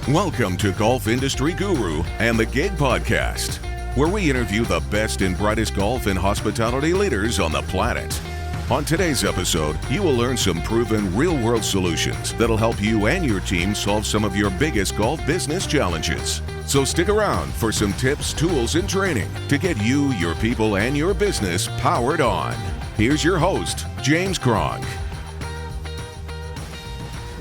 Welcome to Golf Industry Guru and the Gig Podcast, where we interview the best and brightest golf and hospitality leaders on the planet. On today's episode, you will learn some proven real-world solutions that'll help you and your team solve some of your biggest golf business challenges. So stick around for some tips, tools, and training to get you, your people, and your business powered on. Here's your host, James Cronk.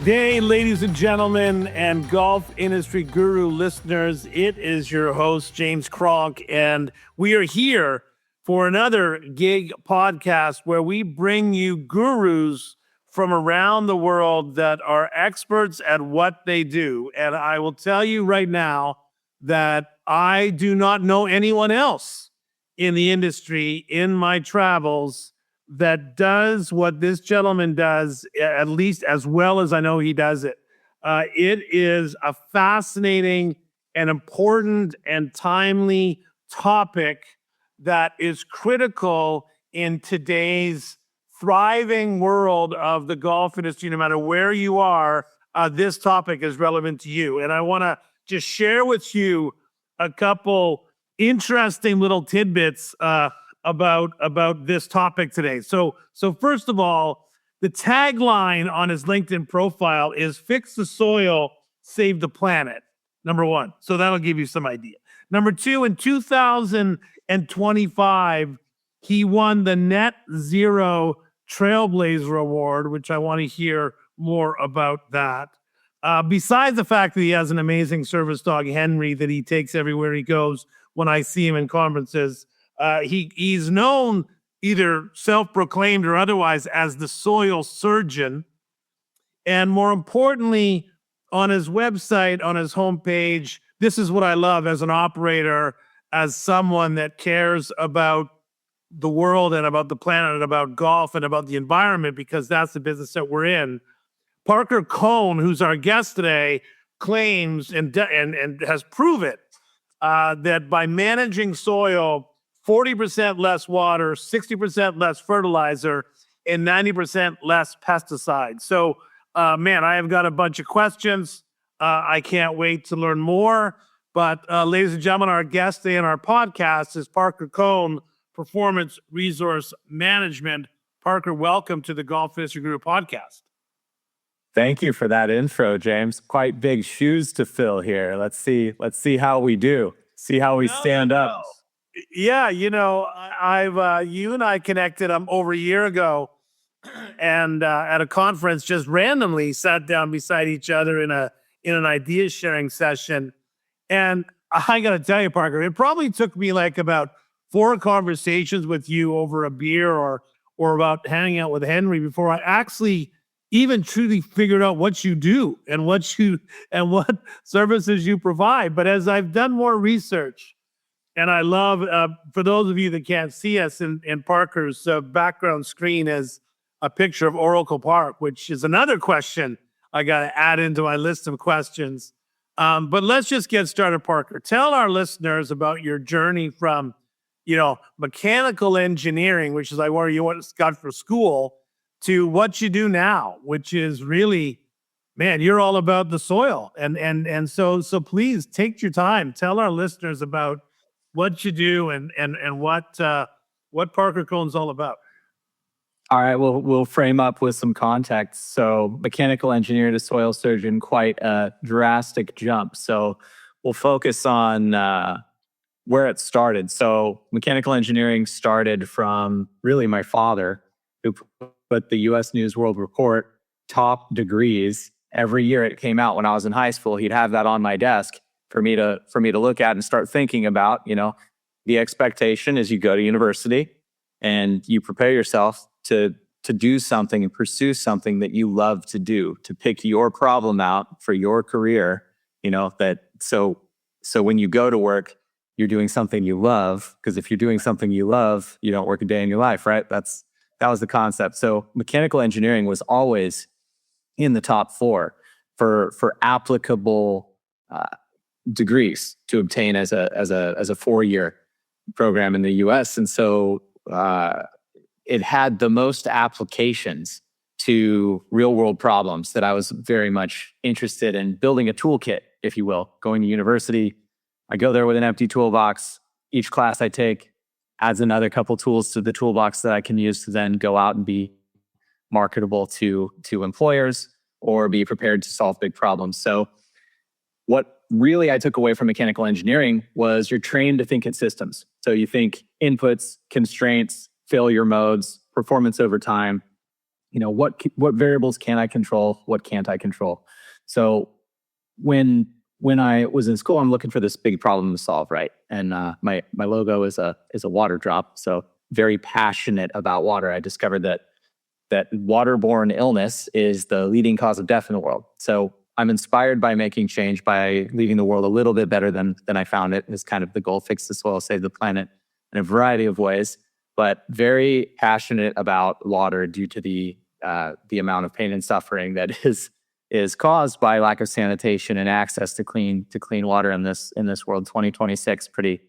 Hey, ladies and gentlemen, and golf industry guru listeners, it is your host, James Cronk, and we are here for another gig podcast where we bring you gurus from around the world that are experts at what they do. And I will tell you right now that I do not know anyone else in the industry in my travels that does what this gentleman does, at least as well as I know he does it. It is a fascinating and important and timely topic that is critical in today's thriving world of the golf industry. No matter where you are, this topic is relevant to you. And I want to just share with you a couple interesting little tidbits about this topic today. So first of all, the tagline on his LinkedIn profile is "Fix the soil, save the planet." Number one. So that'll give you some idea. Number two, in 2025, he won the Net Zero Trailblazer Award, which I want to hear more about that. Besides the fact that he has an amazing service dog, Henry, that he takes everywhere he goes when I see him in conferences, he's known, either self-proclaimed or otherwise, as the soil surgeon. And more importantly, on his website, on his homepage, this is what I love as an operator, as someone that cares about the world and about the planet and about golf and about the environment, because that's the business that we're in. Parker Cohn, who's our guest today, claims and has proven that by managing soil, 40% less water, 60% less fertilizer, and 90% less pesticides. So, man, I have got a bunch of questions. I can't wait to learn more. But ladies and gentlemen, our guest today on our podcast is Parker Cohn, Performance Resource Management. Parker, welcome to the Golf Industry Guru podcast. Thank you for that intro, James. Quite big shoes to fill here. Let's see how we do. See how we stand up. Yeah, I've you and I connected over a year ago, and at a conference, just randomly sat down beside each other in an idea sharing session. And I got to tell you, Parker, it probably took me like about 4 conversations with you over a beer or about hanging out with Henry before I actually even truly figured out what you do and what services you provide. But as I've done more research, and I love, for those of you that can't see us, in Parker's background screen is a picture of Oracle Park, which is another question I got to add into my list of questions. But let's just get started, Parker. Tell our listeners about your journey from, mechanical engineering, which is like where you got for school, to what you do now, which is really, man, you're all about the soil. And so please take your time. Tell our listeners about what you do and what Parker Cohn's all about. All right, we'll frame up with some context. So mechanical engineer to soil surgeon, quite a drastic jump. So we'll focus on where it started. So mechanical engineering started from really my father, who put the U.S. News World Report top degrees every year it came out when I was in high school. He'd have that on my desk for me to look at and start thinking about. The expectation is you go to university and you prepare yourself to do something and pursue something that you love to do, to pick your problem out for your career. So when you go to work, you're doing something you love, because if you're doing something you love, you don't work a day in your life, right? That was the concept. So mechanical engineering was always in the top 4 for applicable degrees to obtain as a 4-year program in the U.S. And so it had the most applications to real world problems that I was very much interested in building a toolkit, if you will. Going to university, I go there with an empty toolbox. Each class I take adds another couple tools to the toolbox that I can use to then go out and be marketable to employers or be prepared to solve big problems. So what really I took away from mechanical engineering was you're trained to think in systems. So you think inputs, constraints, failure modes, performance over time. What variables can I control? What can't I control? So when I was in school, I'm looking for this big problem to solve, right? And my logo is a water drop. So very passionate about water. I discovered that waterborne illness is the leading cause of death in the world. So I'm inspired by making change, by leaving the world a little bit better than I found it. Is kind of the goal: fix the soil, save the planet in a variety of ways. But very passionate about water due to the amount of pain and suffering that is caused by lack of sanitation and access to clean water in this world. 2026, pretty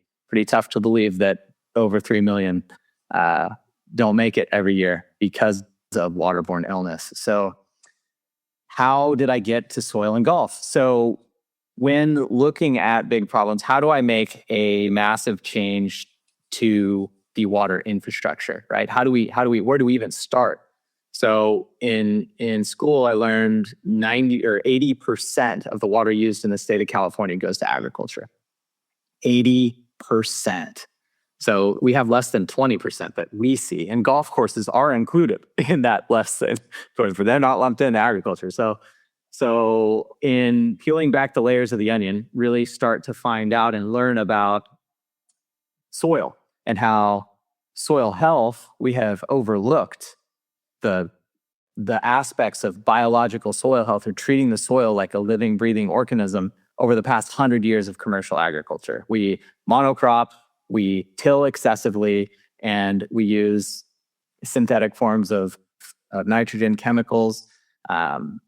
tough to believe that over 3 million don't make it every year because of waterborne illness. So how did I get to soil and golf? So when looking at big problems, how do I make a massive change to the water infrastructure, right? Where do we even start? So in school, I learned 90 or 80% of the water used in the state of California goes to agriculture. 80%. So we have less than 20% that we see, and golf courses are included in that less than, but they're not lumped into agriculture. So in peeling back the layers of the onion, really start to find out and learn about soil and how soil health, we have overlooked the aspects of biological soil health or treating the soil like a living, breathing organism over the past 100 years of commercial agriculture. We monocrop, we till excessively, and we use synthetic forms of nitrogen chemicals, pesticides,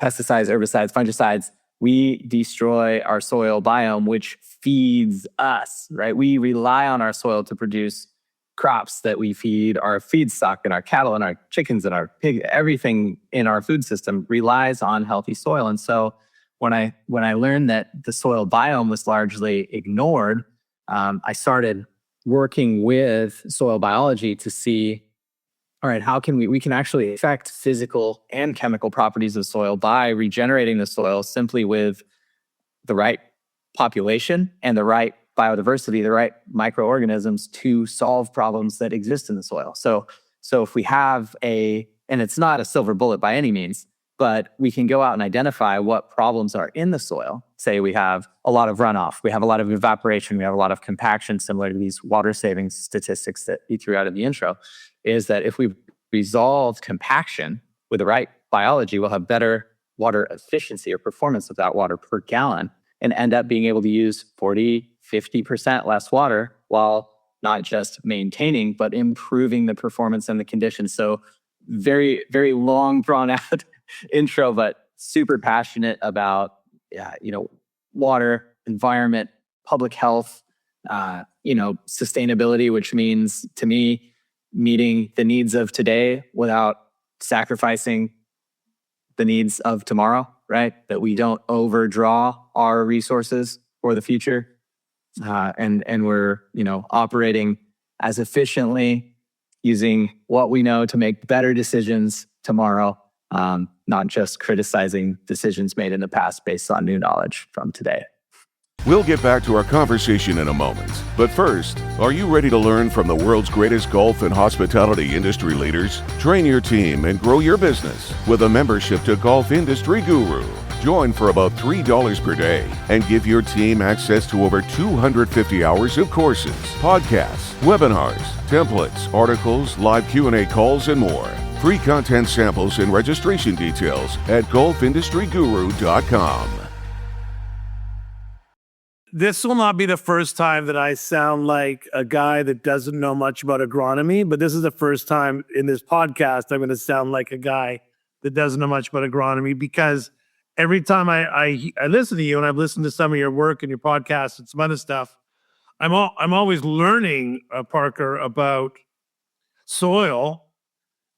herbicides, fungicides. We destroy our soil biome, which feeds us, right? We rely on our soil to produce crops that we feed our feedstock and our cattle and our chickens and our pig. Everything in our food system relies on healthy soil. And so when I learned that the soil biome was largely ignored, I started working with soil biology to see, all right, how can we can actually affect physical and chemical properties of soil by regenerating the soil simply with the right population and the right biodiversity, the right microorganisms to solve problems that exist in the soil. So if we have and it's not a silver bullet by any means, but we can go out and identify what problems are in the soil. Say we have a lot of runoff, we have a lot of evaporation, we have a lot of compaction, similar to these water saving statistics that you threw out in the intro, is that if we resolve compaction with the right biology, we'll have better water efficiency or performance of that water per gallon and end up being able to use 40, 50% less water while not just maintaining, but improving the performance and the conditions. So very, very long, drawn out intro, but super passionate about, water, environment, public health, sustainability, which means to me, meeting the needs of today without sacrificing the needs of tomorrow, right? That we don't overdraw our resources for the future. And we're, operating as efficiently using what we know to make better decisions tomorrow, not just criticizing decisions made in the past based on new knowledge from today. We'll get back to our conversation in a moment. But first, are you ready to learn from the world's greatest golf and hospitality industry leaders? Train your team and grow your business with a membership to Golf Industry Guru. Join for about $3 per day and give your team access to over 250 hours of courses, podcasts, webinars, templates, articles, live Q&A calls, and more. Free content samples and registration details at golfindustryguru.com. This will not be the first time that I sound like a guy that doesn't know much about agronomy, but this is the first time in this podcast I'm going to sound like a guy that doesn't know much about agronomy, because every time I listen to you, and I've listened to some of your work and your podcast and some other stuff, I'm always learning, Parker, about soil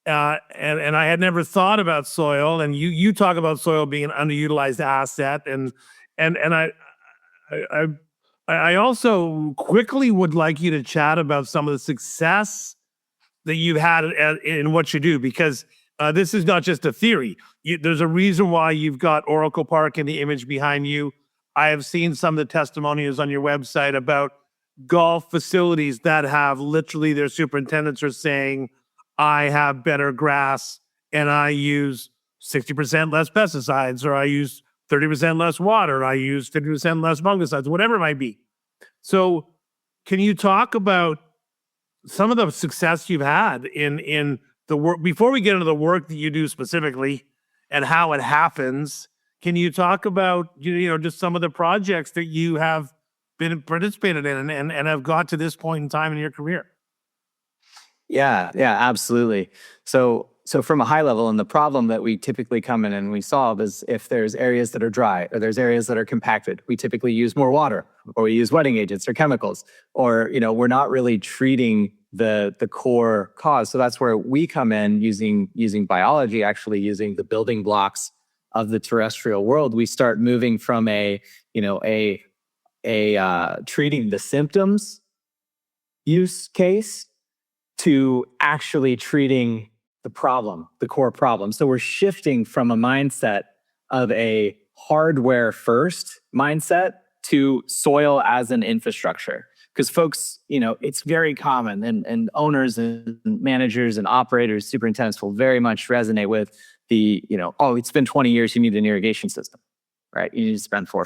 and I had never thought about soil. And you talk about soil being an underutilized asset, and I I also quickly would like you to chat about some of the success that you've had in what you do, because this is not just a theory. There's a reason why you've got Oracle Park in the image behind you. I have seen some of the testimonials on your website about golf facilities that have literally their superintendents are saying, I have better grass and I use 60% less pesticides, or I use 30% less water, or I use 50% less fungicides, whatever it might be. So can you talk about some of the success you've had in the work before we get into the work that you do specifically and how it happens? Can you talk about just some of the projects that you have been participated in and have got to this point in time in your career? Yeah, absolutely. So from a high level, and the problem that we typically come in and we solve is if there's areas that are dry or there's areas that are compacted, we typically use more water, or we use wetting agents or chemicals, or we're not really treating the core cause. So that's where we come in using biology, actually using the building blocks of the terrestrial world. We start moving from a treating the symptoms use case to actually treating the problem, the core problem. So we're shifting from a mindset of a hardware first mindset to soil as an infrastructure. Because folks, it's very common, and owners and managers and operators, superintendents will very much resonate with the, oh, it's been 20 years, you need an irrigation system, right? You need to spend $4 or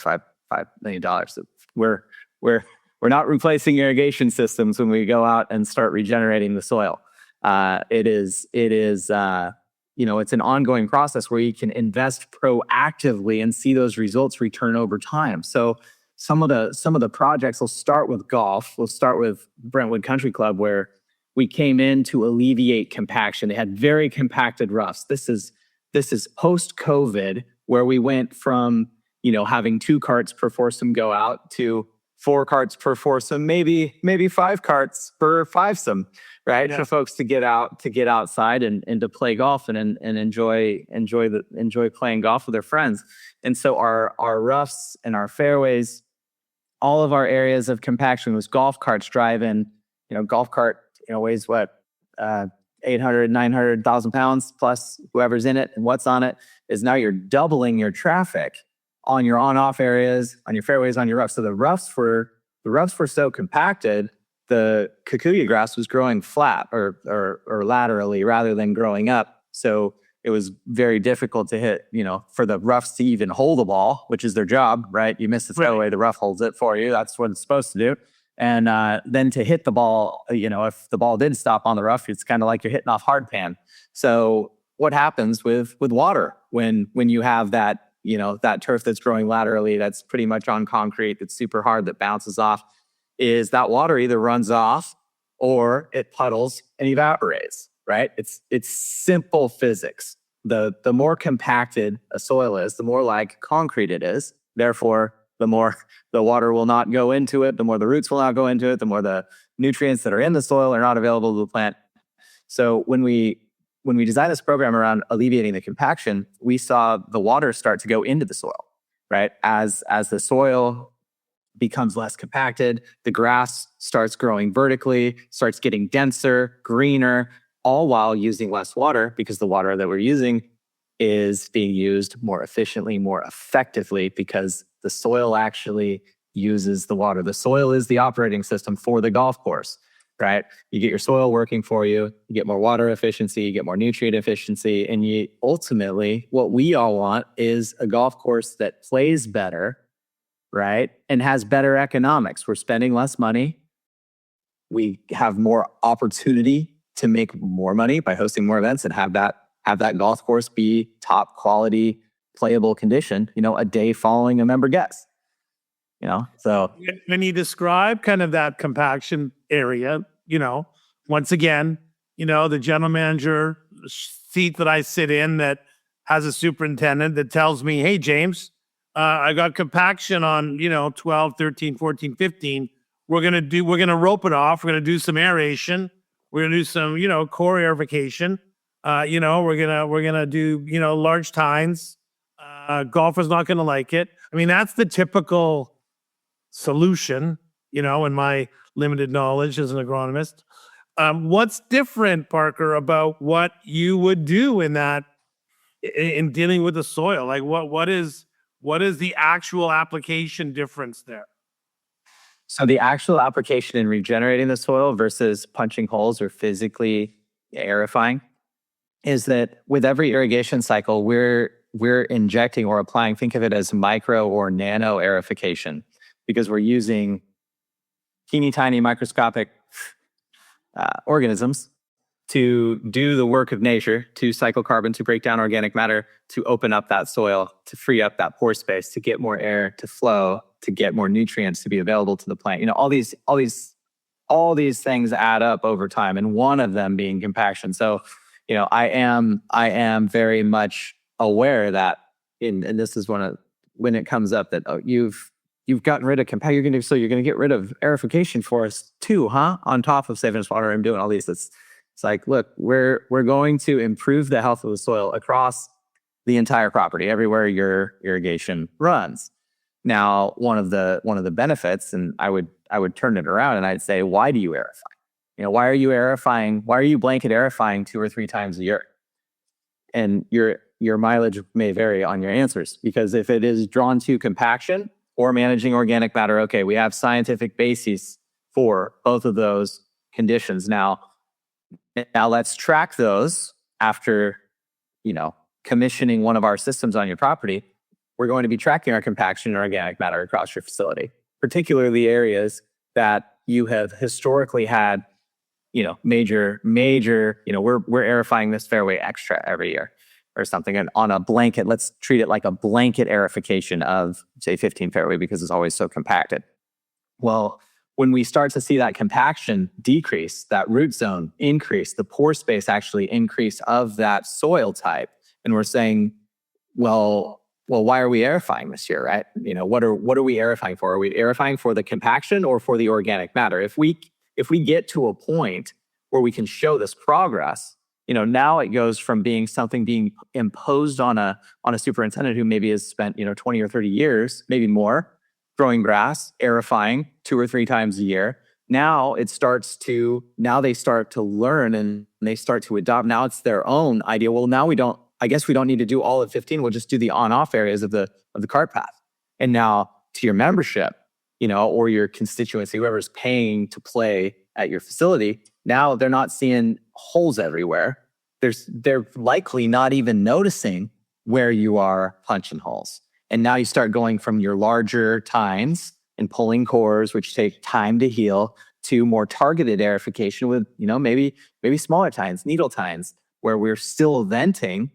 $5 million. So we're not replacing irrigation systems when we go out and start regenerating the soil. It's an ongoing process where you can invest proactively and see those results return over time. So some of the projects will start with golf. We'll start with Brentwood Country Club, where we came in to alleviate compaction. They had very compacted roughs. This is post-COVID, where we went from having 2 carts per foursome go out to 4 carts per foursome, maybe 5 carts per fivesome, right? Yeah. For folks to get outside and to play golf and enjoy playing golf with their friends. And so our roughs and our fairways, all of our areas of compaction was golf carts driving. Golf cart weighs what, 800, 900,000 pounds plus whoever's in it and what's on it, is now you're doubling your traffic on your on-off areas, on your fairways, on your roughs. So the roughs were so compacted, the kikuyu grass was growing flat or laterally rather than growing up. So it was very difficult to hit, for the roughs to even hold the ball, which is their job, right? You miss the fairway, the rough holds it for you. That's what it's supposed to do. And then to hit the ball, if the ball did stop on the rough, it's kind of like you're hitting off hard pan. So what happens with water when you have that, that turf that's growing laterally, that's pretty much on concrete, that's super hard, that bounces off, is that water either runs off or it puddles and evaporates, right? It's simple physics. The more compacted a soil is, the more like concrete it is. Therefore, the more the water will not go into it, the more the roots will not go into it, the more the nutrients that are in the soil are not available to the plant. So when we designed this program around alleviating the compaction, we saw the water start to go into the soil, right? As the soil becomes less compacted, the grass starts growing vertically, starts getting denser, greener, all while using less water, because the water that we're using is being used more efficiently, more effectively, because the soil actually uses the water. The soil is the operating system for the golf course, right? You get your soil working for you, you get more water efficiency, you get more nutrient efficiency, and you ultimately, what we all want is a golf course that plays better, right? And has better economics. We're spending less money. We have more opportunity to make more money by hosting more events and have that golf course be top quality, playable condition, a day following a member guest. So when you describe kind of that compaction area, once again, the general manager seat that I sit in that has a superintendent that tells me, hey, James, I got compaction on, 12, 13, 14, 15. We're going to rope it off. We're going to do some aeration. We're going to do some, core aerification. We're gonna do large tines. Golfer's not gonna like it. I mean, that's the typical solution. In my limited knowledge as an agronomist. What's different, Parker, about what you would do in dealing with the soil? Like what is the actual application difference there? So the actual application in regenerating the soil versus punching holes or physically aerifying is that with every irrigation cycle, we're injecting or applying, think of it as micro or nano aerification, because we're using teeny tiny microscopic organisms to do the work of nature, to cycle carbon, to break down organic matter, to open up that soil, to free up that pore space, to get more air to flow, to get more nutrients to be available to the plant. All these things add up over time, and one of them being compaction. So, I am very much aware that and this is when it comes up that you've gotten rid of compact. You're going to get rid of aerification for us too, huh? On top of saving us water and doing all these. It's like, look, we're going to improve the health of the soil across the entire property, everywhere your irrigation runs. Now, one of the benefits, and I would turn it around and I'd say, why do you aerify? Why are you aerifying? Why are you blanket aerifying 2 or 3 times a year? And your mileage may vary on your answers, because if it is drawn to compaction or managing organic matter, okay, we have scientific bases for both of those conditions. Now let's track those after, commissioning one of our systems on your property. We're going to be tracking our compaction and organic matter across your facility, particularly areas that you have historically had, major, we're aerifying this fairway extra every year or something. And on a blanket, let's treat it like a blanket aerification of, say, 15 fairway, because it's always so compacted. Well, when we start to see that compaction decrease, that root zone increase, the pore space actually increase of that soil type, and we're saying, well, why are we aerifying this year, right? What are we aerifying for? Are we aerifying for the compaction or for the organic matter? If we get to a point where we can show this progress, now it goes from being something being imposed on a superintendent who maybe has spent 20 or 30 years, maybe more, growing grass, aerifying 2 or 3 times a year. Now they start to learn and they start to adopt. Now it's their own idea. Well, now we don't need to do all of 15. We'll just do the on-off areas of the cart path. And now to your membership, or your constituency, whoever's paying to play at your facility, now they're not seeing holes everywhere. They're likely not even noticing where you are punching holes. And now you start going from your larger tines and pulling cores, which take time to heal, to more targeted aerification with, maybe smaller tines, needle tines, where we're still venting.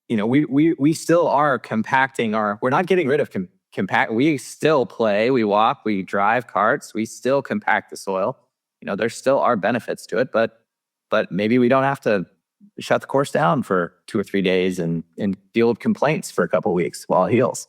We still are compacting we're not getting rid of compact. We still play, we walk, we drive carts, we still compact the soil. There still are benefits to it, but maybe we don't have to shut the course down for 2 or 3 days and deal with complaints for a couple of weeks while it heals.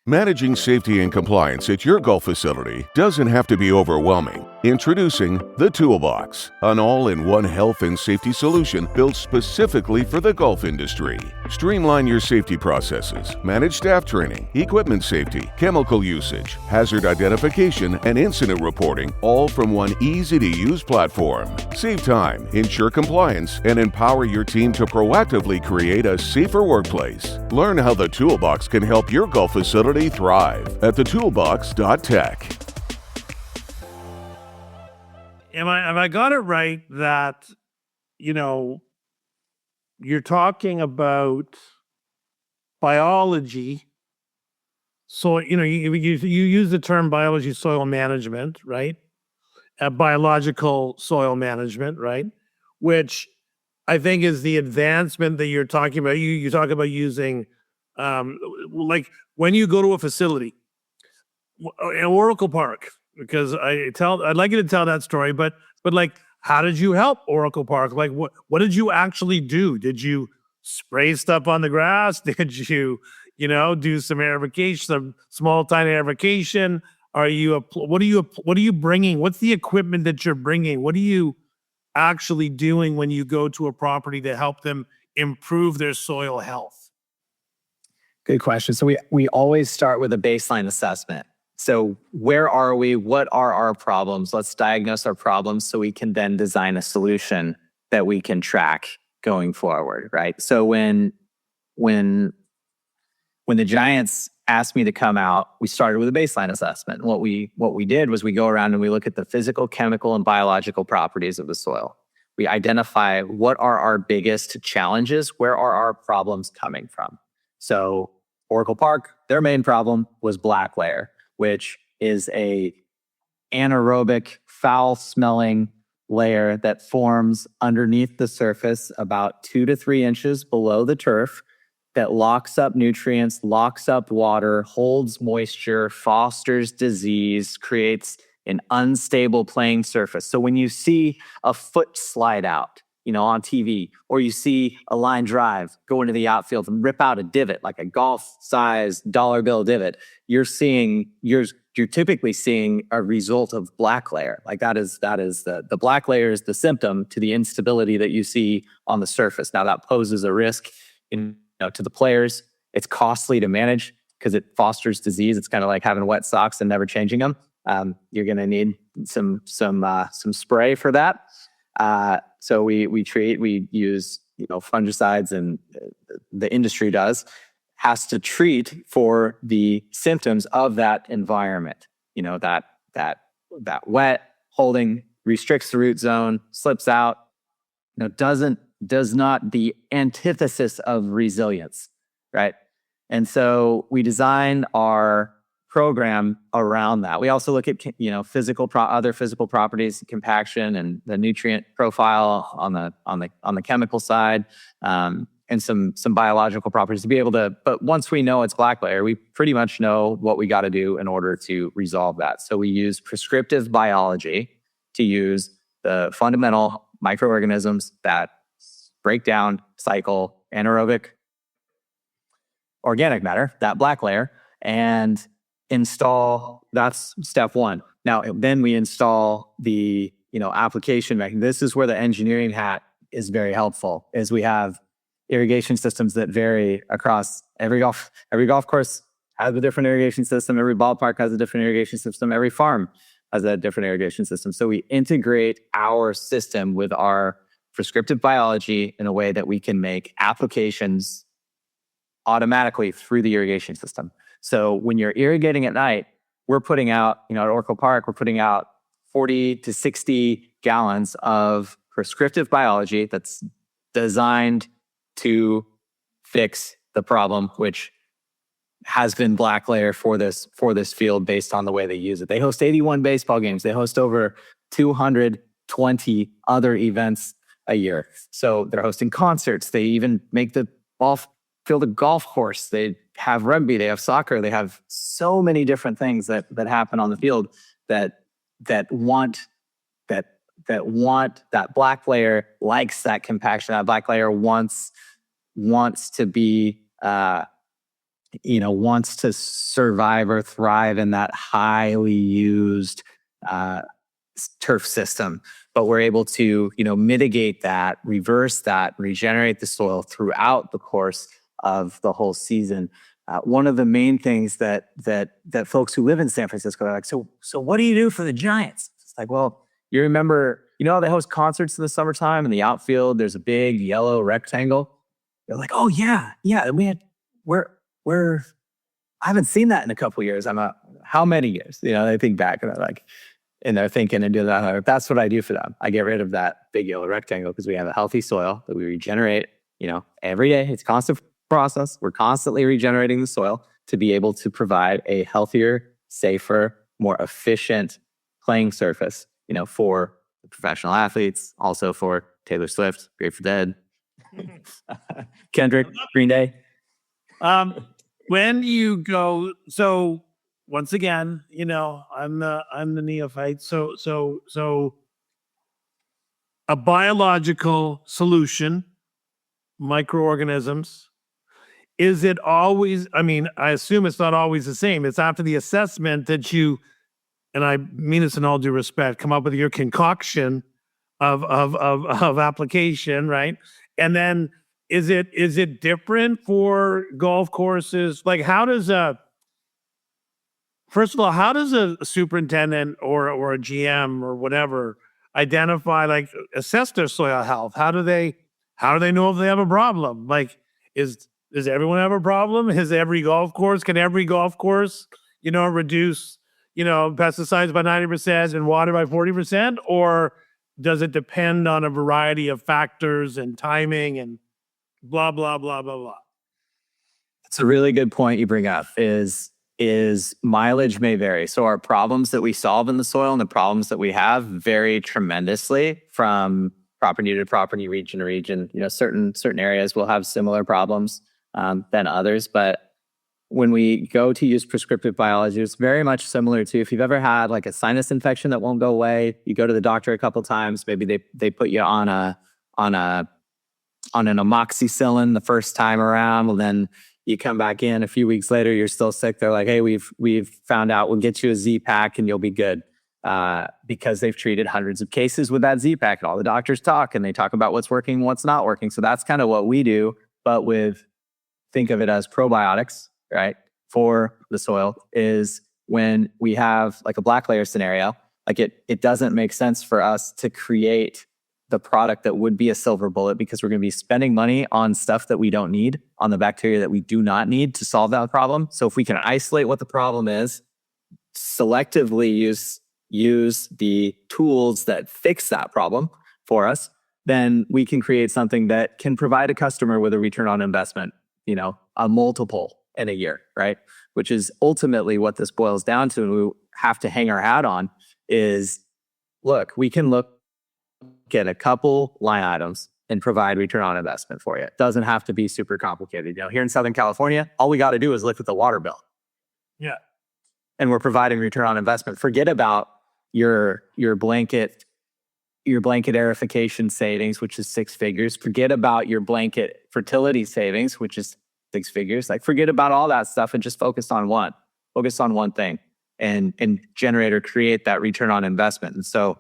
Managing safety and compliance at your golf facility doesn't have to be overwhelming. Introducing the Toolbox, an all-in-one health and safety solution built specifically for the golf industry. Streamline your safety processes, manage staff training, equipment safety, chemical usage, hazard identification, and incident reporting, all from one easy-to-use platform. Save time, ensure compliance, and empower your team to proactively create a safer workplace. Learn how the Toolbox can help your golf facility thrive at thetoolbox.tech. Have I got it right that, you're talking about biology? So, you use the term biology soil management, right? Biological soil management, right? Which I think is the advancement that you're talking about. You talk about using, like when you go to a facility, in Oracle Park, because I'd like you to tell that story, but like, how did you help Oracle Park? Like, what did you actually do? Did you spray stuff on the grass? Did you, do some aerification, some small, tiny aerification? What are you bringing? What's the equipment that you're bringing? What are you actually doing when you go to a property to help them improve their soil health? Good question. So we always start with a baseline assessment. So where are we? What are our problems? Let's diagnose our problems so we can then design a solution that we can track going forward, right? So when the Giants asked me to come out, we started with a baseline assessment. What we did was we go around and we look at the physical, chemical, and biological properties of the soil. We identify what are our biggest challenges, where are our problems coming from. So Oracle Park, their main problem was black layer, which is a anaerobic, foul-smelling layer that forms underneath the surface about 2 to 3 inches below the turf, that locks up nutrients, locks up water, holds moisture, fosters disease, creates an unstable playing surface. So when you see a foot slide out, on TV, or you see a line drive go into the outfield and rip out a divot, like a golf-sized dollar bill divot, you're typically seeing a result of black layer. Like that is the black layer is the symptom to the instability that you see on the surface. Now that poses a risk to the players. It's costly to manage because it fosters disease. It's kind of like having wet socks and never changing them. You're going to need some spray for that. So we use fungicides, and the industry has to treat for the symptoms of that environment. That wet holding restricts the root zone, slips out. Does not the antithesis of resilience, right? And so we design our program around that. We also look at other physical properties, compaction, and the nutrient profile on the chemical side, and some biological properties to be able to. But once we know it's black layer, we pretty much know what we got to do in order to resolve that. So we use prescriptive biology to use the fundamental microorganisms that break down, cycle anaerobic organic matter, that black layer, and install. That's step one. Now, then we install the application mechanism. This is where the engineering hat is very helpful. Is we have irrigation systems that vary across every golf course has a different irrigation system. Every ballpark has a different irrigation system. Every farm has a different irrigation system. So we integrate our system with our prescriptive biology in a way that we can make applications automatically through the irrigation system. So when you're irrigating at night, we're putting out, at Oracle Park, we're putting out 40 to 60 gallons of prescriptive biology that's designed to fix the problem, which has been black layer for this field based on the way they use it. They host 81 baseball games. They host over 220 other events a year. So they're hosting concerts. They even make the ball field a golf course. They have rugby. They have soccer. They have so many different things that happen on the field that want that black layer, likes that compaction. That black layer wants to be wants to survive or thrive in that highly used turf system. But we're able to, mitigate that, reverse that, regenerate the soil throughout the course of the whole season. One of the main things that folks who live in San Francisco are like, so what do you do for the Giants? It's like, well, you remember, how they host concerts in the summertime in the outfield, there's a big yellow rectangle. They're like, oh yeah, I haven't seen that in a couple of years. How many years? They think back and they're thinking and doing that. That's what I do for them. I get rid of that big yellow rectangle because we have a healthy soil that we regenerate, every day. It's a constant process. We're constantly regenerating the soil to be able to provide a healthier, safer, more efficient playing surface, for the professional athletes, also for Taylor Swift, Grateful Dead, Kendrick, Green Day. When you go, so once again, I'm the neophyte. So a biological solution, microorganisms. Is it always? I assume it's not always the same. It's after the assessment that you, and I mean this in all due respect, come up with your concoction of application, right? And then is it different for golf courses? Like, first of all, how does a superintendent or a GM or whatever identify, like, assess their soil health? How do they know if they have a problem? Like, does everyone have a problem? Can every golf course, reduce, pesticides by 90% and water by 40%? Or does it depend on a variety of factors and timing and blah, blah, blah, blah, blah? It's a really good point you bring up is mileage may vary. So our problems that we solve in the soil and the problems that we have vary tremendously from property to property, region to region. Certain areas will have similar problems than others. But when we go to use prescriptive biology, it's very much similar to if you've ever had like a sinus infection that won't go away. You go to the doctor a couple times, maybe they put you on an amoxicillin the first time around. Well, then you come back in a few weeks later, you're still sick. They're like, hey, we've found out, we'll get you a Z-Pack and you'll be good. Because they've treated hundreds of cases with that Z-Pack, and all the doctors talk and they talk about what's working and what's not working. So that's kind of what we do, but think of it as probiotics, right? For the soil is when we have like a black layer scenario, like it doesn't make sense for us to create the product that would be a silver bullet, because we're going to be spending money on stuff that we don't need, on the bacteria that we do not need to solve that problem. So if we can isolate what the problem is, selectively use the tools that fix that problem for us, then we can create something that can provide a customer with a return on investment, a multiple in a year, right? Which is ultimately what this boils down to. And we have to hang our hat on is, look, we can look at a couple line items and provide return on investment for you. It doesn't have to be super complicated. Here in Southern California, all we got to do is look at the water bill. Yeah. And we're providing return on investment. Forget about your blanket aerification savings, which is 6 figures. Forget about your blanket fertility savings, which is 6 figures. Like, forget about all that stuff and just focus on one thing and generate or create that return on investment. And so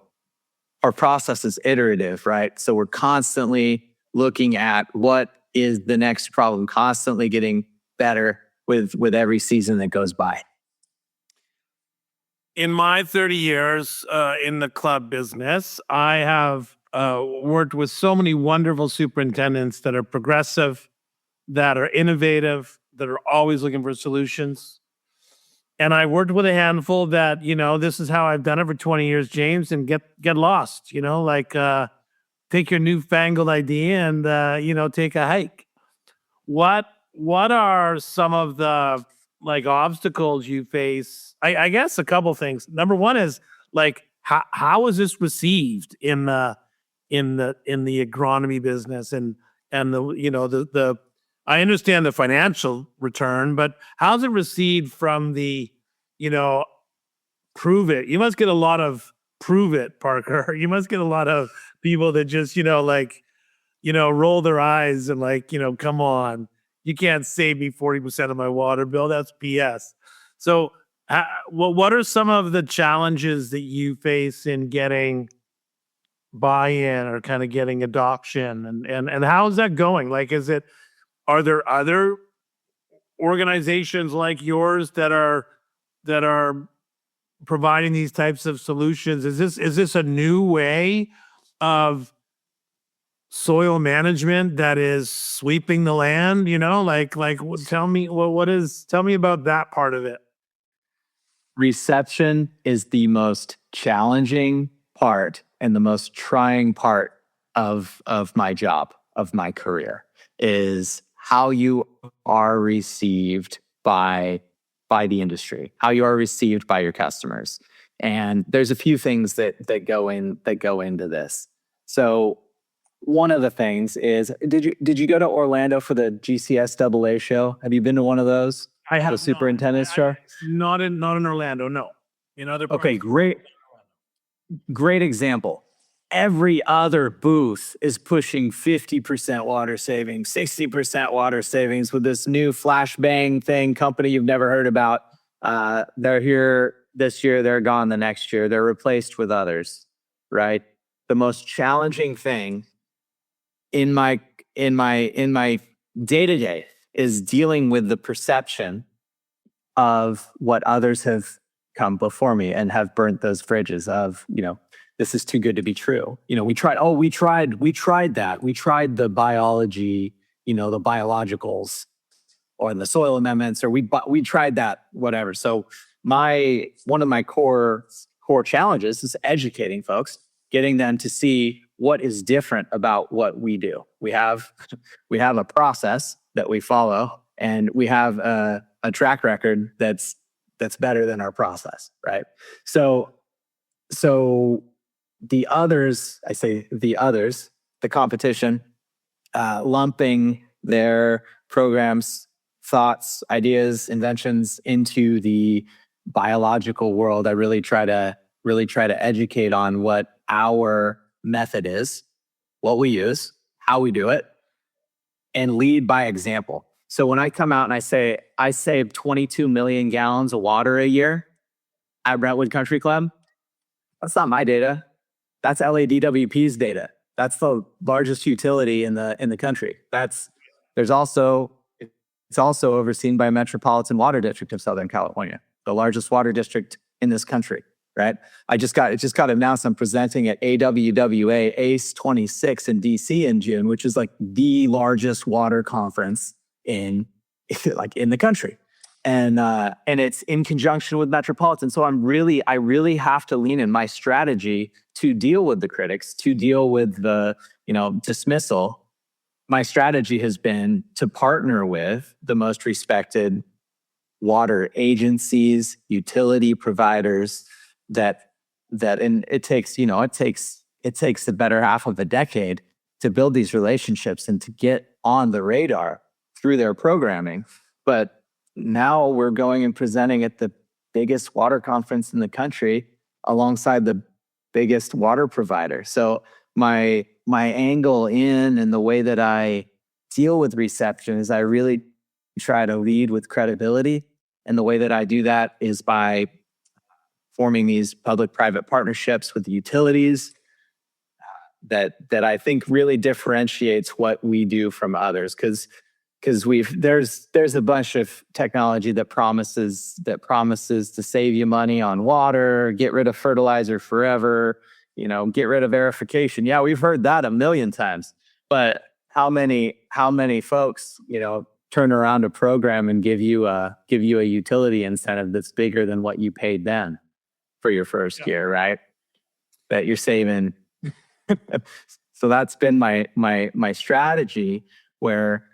our process is iterative, right? So we're constantly looking at what is the next problem, constantly getting better with every season that goes by. In my 30 years in the club business, I have worked with so many wonderful superintendents that are progressive, that are innovative, that are always looking for solutions. And I worked with a handful that, this is how I've done it for 20 years, James, and get lost, take your newfangled idea and, take a hike. What are some of the obstacles you face? I guess a couple things. Number one is how is this received in the agronomy business and the I understand the financial return, but how's it received from the, prove it? You must get a lot of prove it, Parker. You must get a lot of people that just, roll their eyes and come on, you can't save me 40% of my water bill. That's BS. So what are some of the challenges that you face in getting buy-in or kind of getting adoption and how is that going? Are there other organizations like yours that are providing these types of solutions? Is this a new way of soil management that is sweeping the land? Tell me about that part of it. Reception is the most challenging part and the most trying part of my job, of my career, is how you are received by the industry, how you are received by your customers. And there's a few things that go into this. So one of the things is, did you go to Orlando for the GCSAA show? Have you been to one of those? I have the superintendent's show. Not in Orlando, no. In other parts. Okay, great example. Every other booth is pushing 50% water savings, 60% water savings with this new flashbang thing, company you've never heard about. They're here this year, they're gone the next year. They're replaced with others, right? the most challenging thing in my day-to-day is dealing with the perception of what others have come before me and have burnt those bridges of, this is too good to be true. We tried that. We tried the biology, the biologicals or the soil amendments, or we tried that, whatever. So one of my core challenges is educating folks, getting them to see what is different about what we do. We have a process that we follow, and we have a track record that's better than our process, right? So the others, I say the others, the competition, lumping their programs, thoughts, ideas, inventions into the biological world, I really try to educate on what our method is, what we use, how we do it, and lead by example. So when I come out and I say, I save 22 million gallons of water a year at Brentwood Country Club, that's not my data. That's LADWP's data. That's the largest utility in the country. It's also overseen by Metropolitan Water District of Southern California, the largest water district in this country, right? It just got announced I'm presenting at AWWA ACE 26 in DC in June, which is like the largest water conference in the country. And it's in conjunction with Metropolitan. So I really have to lean in my strategy to deal with the critics, to deal with the, dismissal. My strategy has been to partner with the most respected water agencies, utility providers and it takes the better half of a decade to build these relationships and to get on the radar through their programming. But now we're going and presenting at the biggest water conference in the country alongside the biggest water provider. So my angle in and the way that I deal with reception is I really try to lead with credibility. And the way that I do that is by forming these public-private partnerships with the utilities that I think really differentiates what we do from others. Because there's a bunch of technology that promises to save you money on water, get rid of fertilizer forever, get rid of verification. Yeah, we've heard that a million times. But how many folks, turn around a program and give you a utility incentive that's bigger than what you paid then for your first year, right? That you're saving. So that's been my strategy where,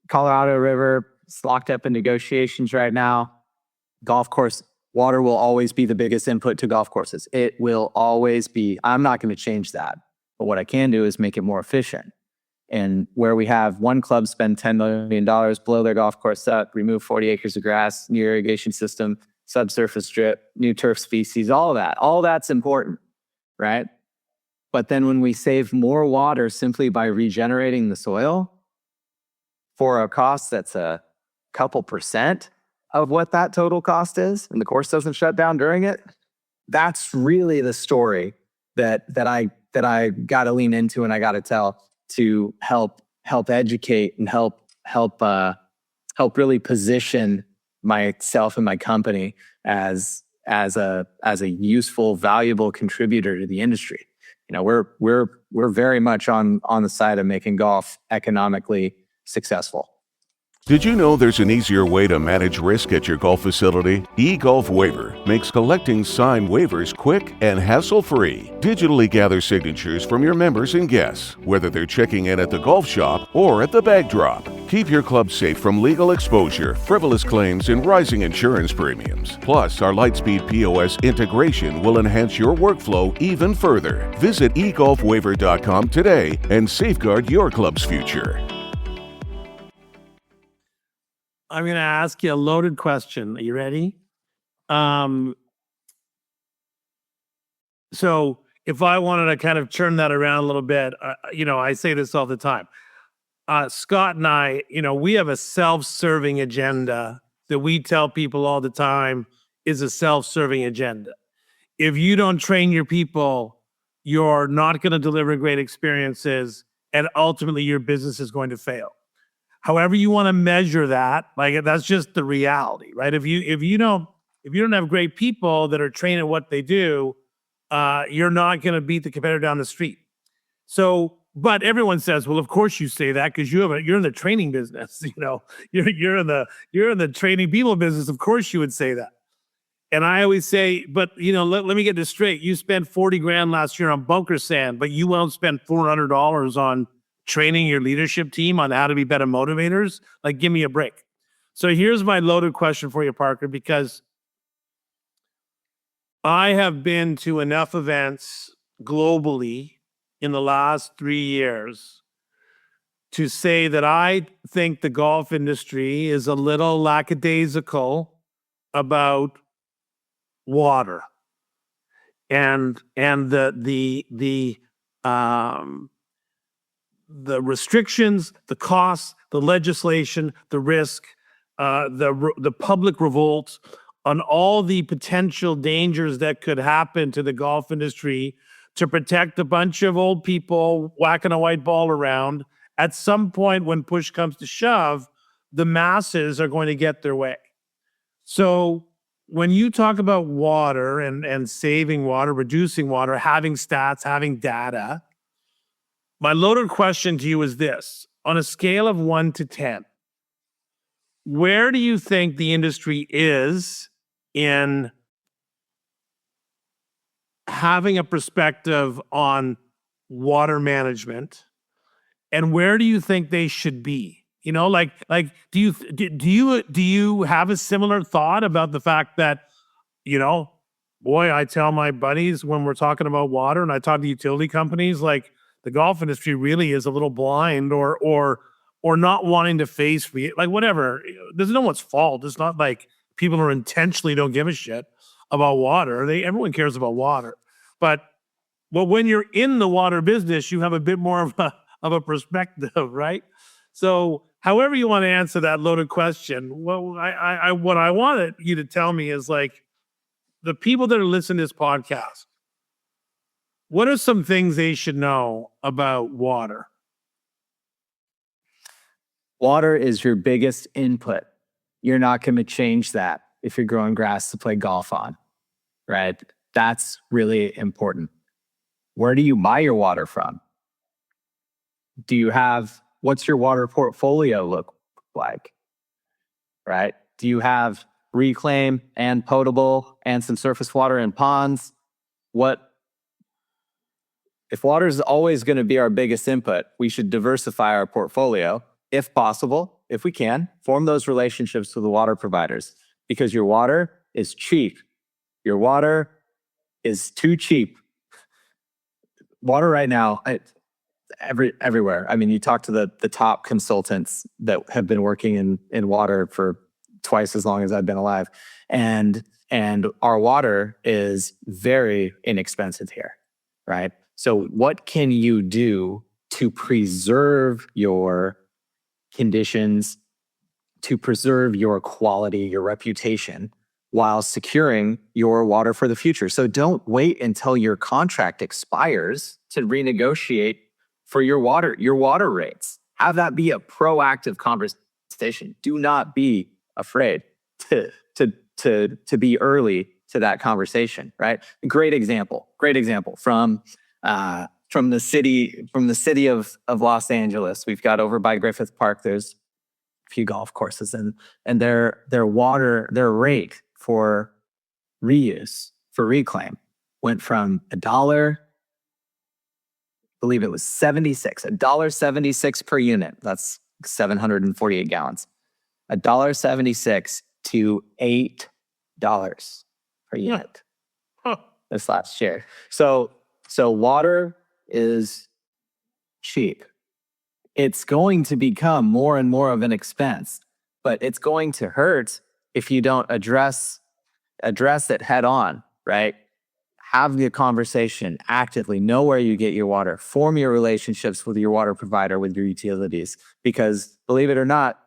Colorado River is locked up in negotiations right now. Golf course, water will always be the biggest input to golf courses. It will always be. I'm not going to change that. But what I can do is make it more efficient. And where we have one club spend $10 million, blow their golf course up, remove 40 acres of grass, new irrigation system, subsurface strip, new turf species, all that's important, right? But then when we save more water simply by regenerating the soil for a cost that's a couple percent of what that total cost is, and the course doesn't shut down during it, that's really the story that I got to lean into and I got to tell to help educate and help really position myself and my company as a useful, valuable contributor to the industry. We're very much on the side of making golf economically successful. Did you know there's an easier way to manage risk at your golf facility? eGolf Waiver makes collecting signed waivers quick and hassle-free. Digitally gather signatures from your members and guests, whether they're checking in at the golf shop or at the bag drop. Keep your club safe from legal exposure, frivolous claims, and rising insurance premiums. Plus, our Lightspeed POS integration will enhance your workflow even further. Visit egolfwaiver.com today and safeguard your club's future. I'm going to ask you a loaded question. Are you ready? So if I wanted to kind of turn that around a little bit, I say this all the time. Scott and I, we have a self-serving agenda that we tell people all the time is a self-serving agenda. If you don't train your people you're not going to deliver great experiences, and ultimately your business is going to fail. However you want to measure that, like that's just the reality, right? If you don't have great people that are trained at what they do, you're not going to beat the competitor down the street. So, but everyone says, well, of course you say that because you're in the training business. You're in the training people business. Of course you would say that. And I always say, but let me get this straight. You spent 40 grand last year on bunker sand, but you won't spend $400 on training your leadership team on how to be better motivators. Like, give me a break. So here's my loaded question for you, Parker, because I have been to enough events globally in the last 3 years to say that I think the golf industry is a little lackadaisical about water and the restrictions, the costs, the legislation, the risk, the public revolt on all the potential dangers that could happen to the golf industry to protect a bunch of old people whacking a white ball around. At some point, when push comes to shove, the masses are going to get their way. So when you talk about water and saving water, reducing water, having stats, having data, my loaded question to you is this. On a scale of 1 to 10, where do you think the industry is in having a perspective on water management, and where do you think they should be? Do you have a similar thought about the fact that, boy, I tell my buddies when we're talking about water, and I talk to utility companies, like the golf industry really is a little blind or not wanting to face whatever. There's no one's fault. It's not like people are intentionally don't give a shit about water. Everyone cares about water, but when you're in the water business, you have a bit more of a perspective, right? So, however you want to answer that loaded question, what I wanted you to tell me is, like, the people that are listening to this podcast, what are some things they should know about water? Water is your biggest input. You're not going to change that if you're growing grass to play golf on, right? That's really important. Where do you buy your water from? What's your water portfolio look like, right? Do you have reclaim and potable and some surface water in ponds? If water is always going to be our biggest input, we should diversify our portfolio if possible, if we can, form those relationships with the water providers, because your water is cheap. Your water is too cheap. Water right now, everywhere. I mean, you talk to the top consultants that have been working in water for twice as long as I've been alive, and our water is very inexpensive here, right? So what can you do to preserve your conditions, to preserve your quality, your reputation, while securing your water for the future? So don't wait until your contract expires to renegotiate for your water rates. Have that be a proactive conversation. Do not be afraid to be early to that conversation, right? Great example from the city of Los Angeles. We've got over by Griffith Park, there's a few golf courses, and their rate for reuse, for reclaim, went from $1, I believe it was $1.76 per unit. That's 748 gallons. $1.76 to $8 per unit. Huh. This last year. So water is cheap. It's going to become more and more of an expense, but it's going to hurt if you don't address it head on, right? Have the conversation actively, know where you get your water, form your relationships with your water provider, with your utilities, because believe it or not,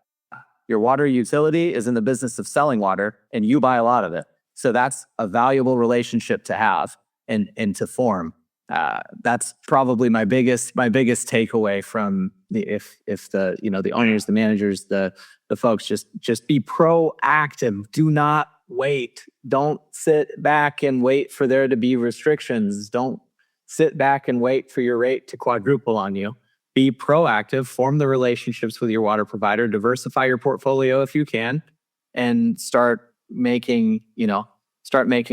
your water utility is in the business of selling water and you buy a lot of it. So that's a valuable relationship to have and to form That's probably my biggest takeaway from if the the owners, the managers, the folks just be proactive. Do not wait. Don't sit back and wait for there to be restrictions. Don't sit back and wait for your rate to quadruple on you. Be proactive, form the relationships with your water provider, diversify your portfolio if you can, and start making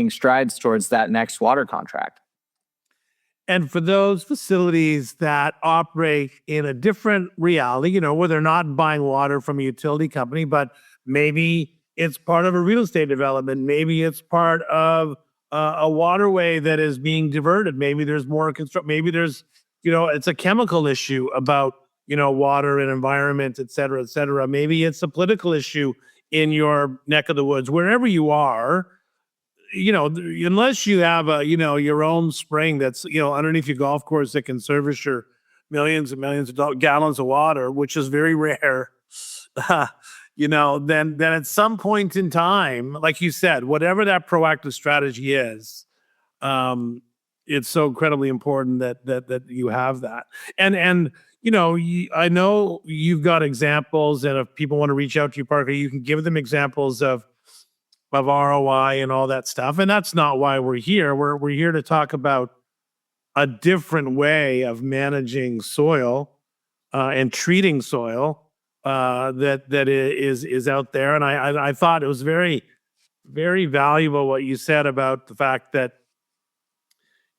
strides towards that next water contract. And for those facilities that operate in a different reality, where they're not buying water from a utility company, but maybe it's part of a real estate development, maybe it's part of a waterway that is being diverted, maybe there's more construction, maybe there's, it's a chemical issue about, water and environment, et cetera, et cetera. Maybe it's a political issue in your neck of the woods, wherever you are. Unless you have your own spring that's, underneath your golf course that can service your millions and millions of gallons of water, which is very rare, then at some point in time, like you said, whatever that proactive strategy is, it's so incredibly important that you have that. And I know you've got examples, and if people want to reach out to you, Parker, you can give them examples of ROI and all that stuff. And that's not why we're here. We're here to talk about a different way of managing soil and treating soil that is out there. And I thought it was very, very valuable what you said about the fact that,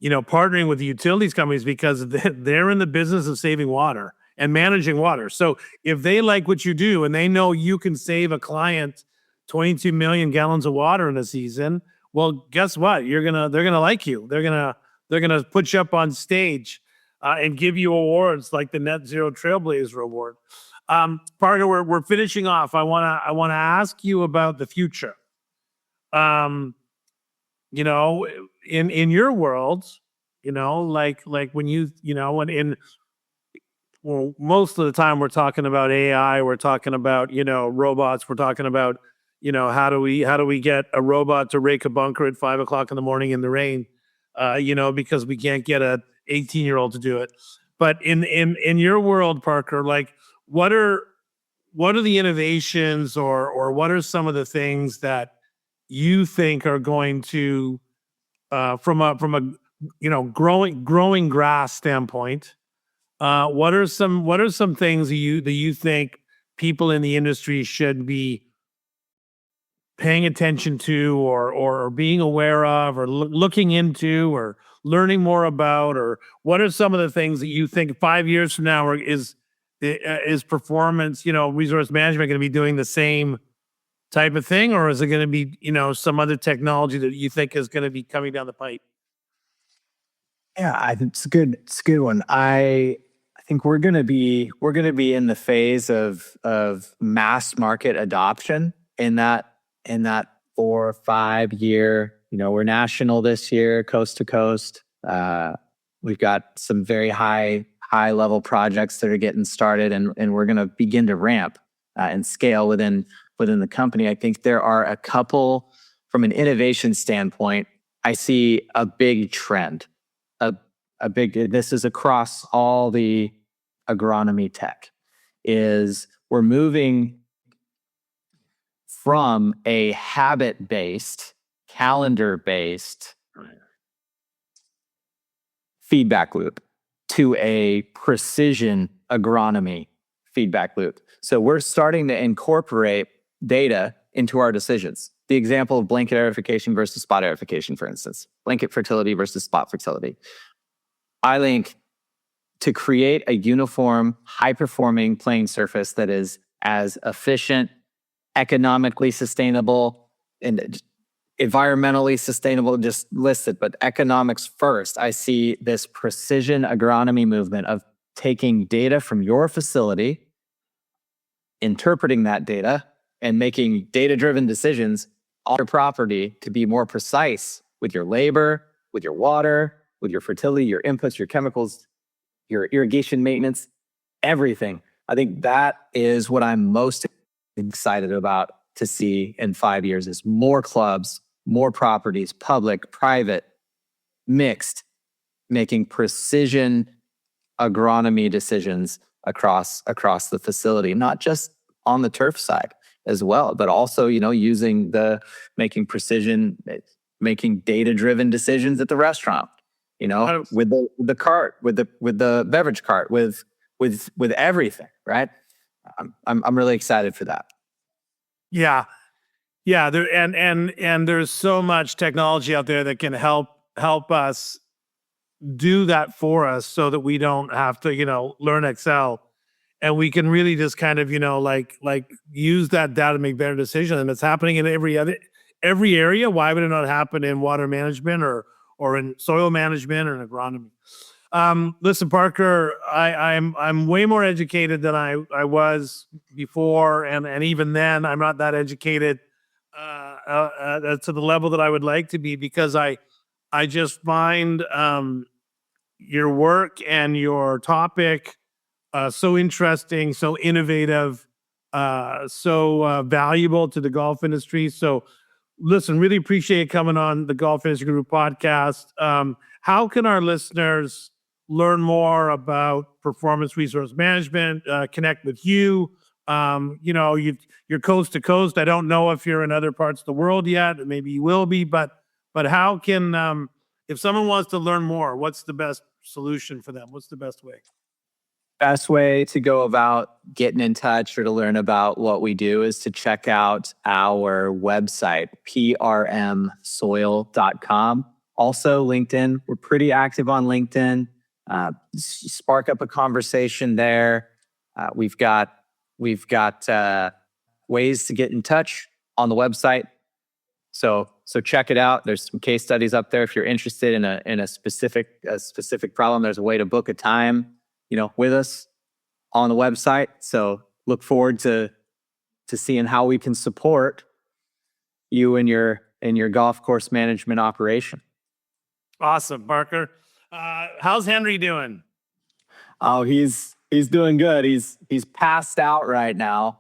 partnering with the utilities companies, because they're in the business of saving water and managing water. So if they like what you do and they know you can save a client 22 million gallons of water in a season, well, guess what? They're gonna like you. They're gonna put you up on stage and give you awards like the Net Zero Trailblazer Award. Parker, we're finishing off. I wanna ask you about the future. In your world, like when well, most of the time we're talking about AI, we're talking about robots, we're talking about how do we get a robot to rake a bunker at 5:00 in the morning in the rain, because we can't get a 18-year-old to do it. But in your world, Parker, like what are the innovations or what are some of the things that you think are going to from a growing grass standpoint? What are some things that you think people in the industry should be paying attention to or being aware of or looking into or learning more about? Or what are some of the things that you think 5 years from now is performance, resource management going to be doing the same type of thing? Or is it going to be, some other technology that you think is going to be coming down the pipe? Yeah, I think it's a good one. I think we're gonna be in the phase of mass market adoption in that 4 or 5 year. We're national this year, coast to coast. We've got some very high level projects that are getting started, and we're gonna begin to ramp and scale within the company. I think there are a couple from an innovation standpoint. I see a big trend. This is across all the agronomy tech, is we're moving from a habit-based, calendar-based feedback loop to a precision agronomy feedback loop. So we're starting to incorporate data into our decisions. The example of blanket aerification versus spot aerification, for instance, blanket fertility versus spot fertility. I think to create a uniform, high-performing playing surface that is as efficient, economically sustainable, and environmentally sustainable, just list it, but economics first. I see this precision agronomy movement of taking data from your facility, interpreting that data, and making data-driven decisions on your property to be more precise with your labor, with your water, with your fertility, your inputs, your chemicals, your irrigation maintenance, everything. I think that is what I'm most excited about to see in 5 years is more clubs, more properties, public, private, mixed, making precision agronomy decisions across the facility, not just on the turf side as well, but also, making data-driven decisions at the restaurant, with the cart, with the beverage cart, with everything, right? I'm really excited for that. Yeah. There and there's so much technology out there that can help us do that for us, so that we don't have to, learn Excel, and we can really just kind of, use that data to make better decisions. And it's happening in every area. Why would it not happen in water management or in soil management or in agronomy? Listen, Parker, I'm way more educated than I was before, and even then, I'm not that educated to the level that I would like to be, because I just find your work and your topic so interesting, so innovative, so valuable to the golf industry. So, listen, really appreciate coming on the Golf Industry Guru podcast. How can our listeners learn more about performance resource management, connect with you? You're coast to coast. I don't know if you're in other parts of the world yet. Maybe you will be, but how can, if someone wants to learn more, what's the best solution for them? What's the best way? Best way to go about getting in touch or to learn about what we do is to check out our website, prmsoil.com. Also, LinkedIn. We're pretty active on LinkedIn. Spark up a conversation there. We've got ways to get in touch on the website. So check it out. There's some case studies up there. If you're interested in a specific problem, there's a way to book a time, with us on the website. So look forward to seeing how we can support you in your golf course management operation. Awesome, Parker. How's Henry doing? Oh, he's doing good. He's passed out right now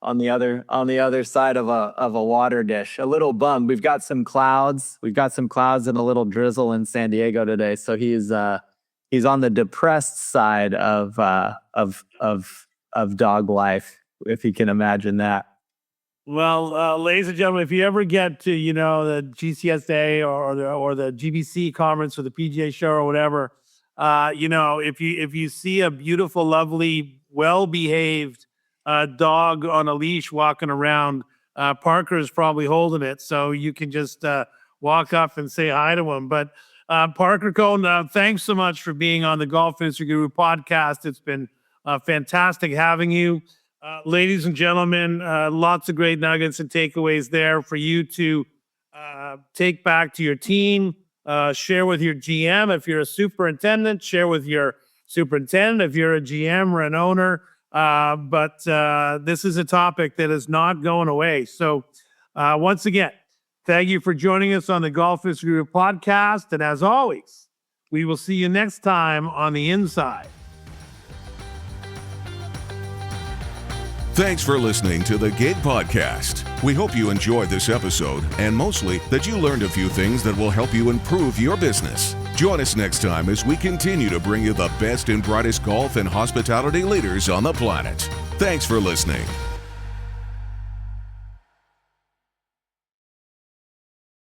on the other side of a water dish. A little bummed. We've got some clouds and a little drizzle in San Diego today. So he's on the depressed side of dog life, if you can imagine that. Well, ladies and gentlemen, if you ever get to the GCSA or the GBC conference or the PGA show or whatever, if you see a beautiful, lovely, well-behaved dog on a leash walking around, Parker is probably holding it, so you can just walk up and say hi to him. But Parker Cohn, thanks so much for being on the Golf Industry Guru podcast. It's been fantastic having you. Ladies and gentlemen, lots of great nuggets and takeaways there for you to take back to your team, share with your GM. If you're a superintendent, share with your superintendent. If you're a GM or an owner, but this is a topic that is not going away. So once again, thank you for joining us on the Golf Industry Guru podcast. And as always, we will see you next time on the inside. Thanks for listening to the Gig Podcast. We hope you enjoyed this episode, and mostly that you learned a few things that will help you improve your business. Join us next time as we continue to bring you the best and brightest golf and hospitality leaders on the planet. Thanks for listening.